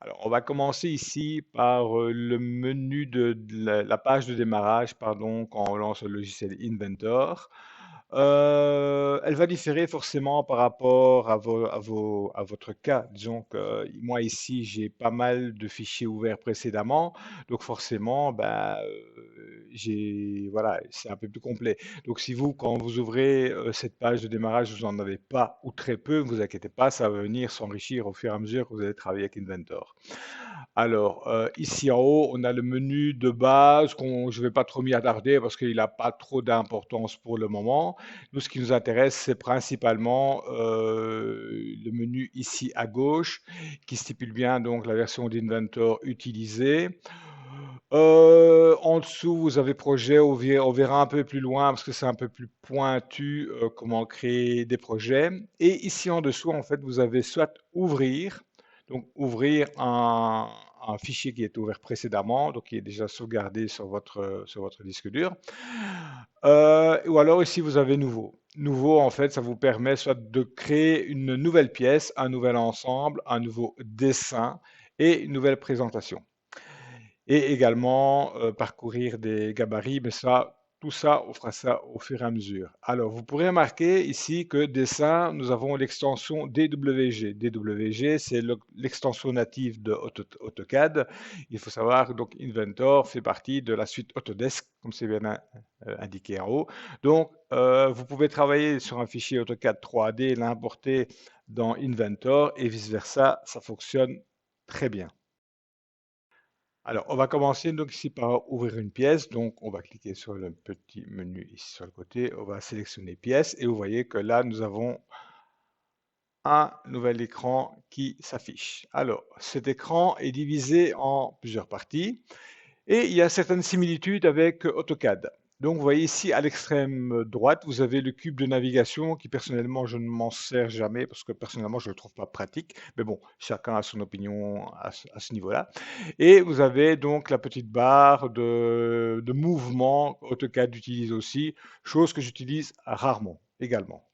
Alors, on va commencer ici par le menu de la page de démarrage, pardon, quand on lance le logiciel Inventor. Elle va différer forcément par rapport à votre cas. Disons que moi ici, j'ai pas mal de fichiers ouverts précédemment, donc forcément, voilà, c'est un peu plus complet. Donc si vous, quand vous ouvrez cette page de démarrage, vous n'en avez pas ou très peu, ne vous inquiétez pas, ça va venir s'enrichir au fur et à mesure que vous allez travailler avec Inventor. Alors, ici en haut, on a le menu de base je ne vais pas trop m'y attarder parce qu'il n'a pas trop d'importance pour le moment. Nous, ce qui nous intéresse, c'est principalement le menu ici à gauche qui stipule bien donc la version d'Inventor utilisée. En dessous, vous avez projet, on verra un peu plus loin parce que c'est un peu plus pointu comment créer des projets. Et ici en dessous, en fait, vous avez soit ouvrir, donc ouvrir un fichier qui est ouvert précédemment, donc qui est déjà sauvegardé sur votre disque dur. Ou alors ici, vous avez nouveau. Nouveau, en fait, ça vous permet soit de créer une nouvelle pièce, un nouvel ensemble, un nouveau dessin et une nouvelle présentation et également parcourir des gabarits, mais ça, tout ça, on fera ça au fur et à mesure. Alors, vous pourrez remarquer ici que dessin, nous avons l'extension DWG. DWG, c'est l'extension native de AutoCAD. Il faut savoir que donc Inventor fait partie de la suite Autodesk, comme c'est bien indiqué en haut. Donc, vous pouvez travailler sur un fichier AutoCAD 3D, l'importer dans Inventor et vice-versa, ça fonctionne très bien. Alors, on va commencer donc ici par ouvrir une pièce. Donc, on va cliquer sur le petit menu ici sur le côté. On va sélectionner pièce et vous voyez que là, nous avons un nouvel écran qui s'affiche. Alors, cet écran est divisé en plusieurs parties et il y a certaines similitudes avec AutoCAD. Donc, vous voyez ici à l'extrême droite, vous avez le cube de navigation qui personnellement, je ne m'en sers jamais parce que personnellement, je ne le trouve pas pratique. Mais bon, chacun a son opinion à ce niveau-là. Et vous avez donc la petite barre de mouvement AutoCAD utilise aussi, chose que j'utilise rarement également.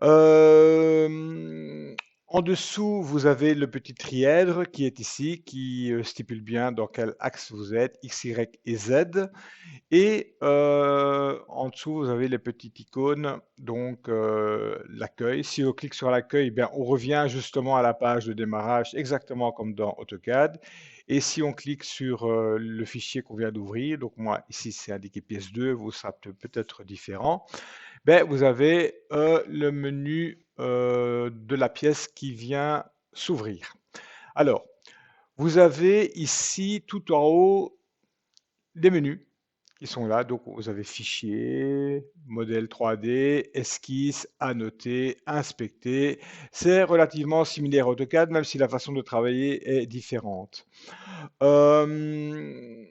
Euh, En dessous, vous avez le petit trièdre qui est ici, qui stipule bien dans quel axe vous êtes, X, Y et Z. Et en dessous, vous avez les petites icônes, donc l'accueil. Si on clique sur l'accueil, eh bien, on revient justement à la page de démarrage, exactement comme dans AutoCAD. Et si on clique sur le fichier qu'on vient d'ouvrir, donc moi ici c'est indiqué pièce 2, vous sera peut-être différent, ben, vous avez le menu de la pièce qui vient s'ouvrir. Alors, vous avez ici tout en haut des menus qui sont là. Donc, vous avez fichier, modèle 3D, esquisse, annoter, inspecter. C'est relativement similaire à AutoCAD, même si la façon de travailler est différente. Euh,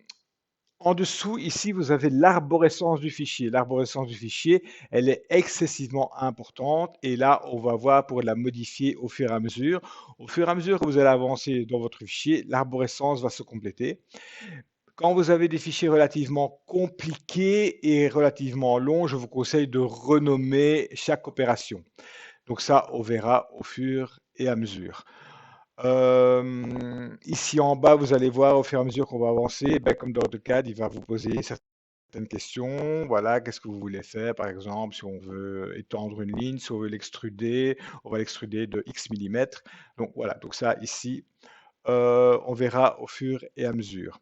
En dessous, ici, vous avez l'arborescence du fichier. L'arborescence du fichier, elle est excessivement importante et là, on va voir pour la modifier au fur et à mesure. Au fur et à mesure que vous allez avancer dans votre fichier, l'arborescence va se compléter. Quand vous avez des fichiers relativement compliqués et relativement longs, je vous conseille de renommer chaque opération. Donc ça, on verra au fur et à mesure. Ici en bas, vous allez voir au fur et à mesure qu'on va avancer, ben, comme dans AutoCAD, il va vous poser certaines questions. Voilà, qu'est-ce que vous voulez faire, par exemple, si on veut étendre une ligne, si on veut l'extruder, on va l'extruder de X millimètres. Donc voilà, donc ça ici, on verra au fur et à mesure.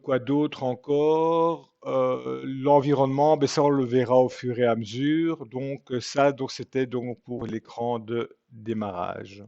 Quoi d'autre encore? L'environnement, ben ça on le verra au fur et à mesure. Donc ça, donc c'était donc pour l'écran de démarrage.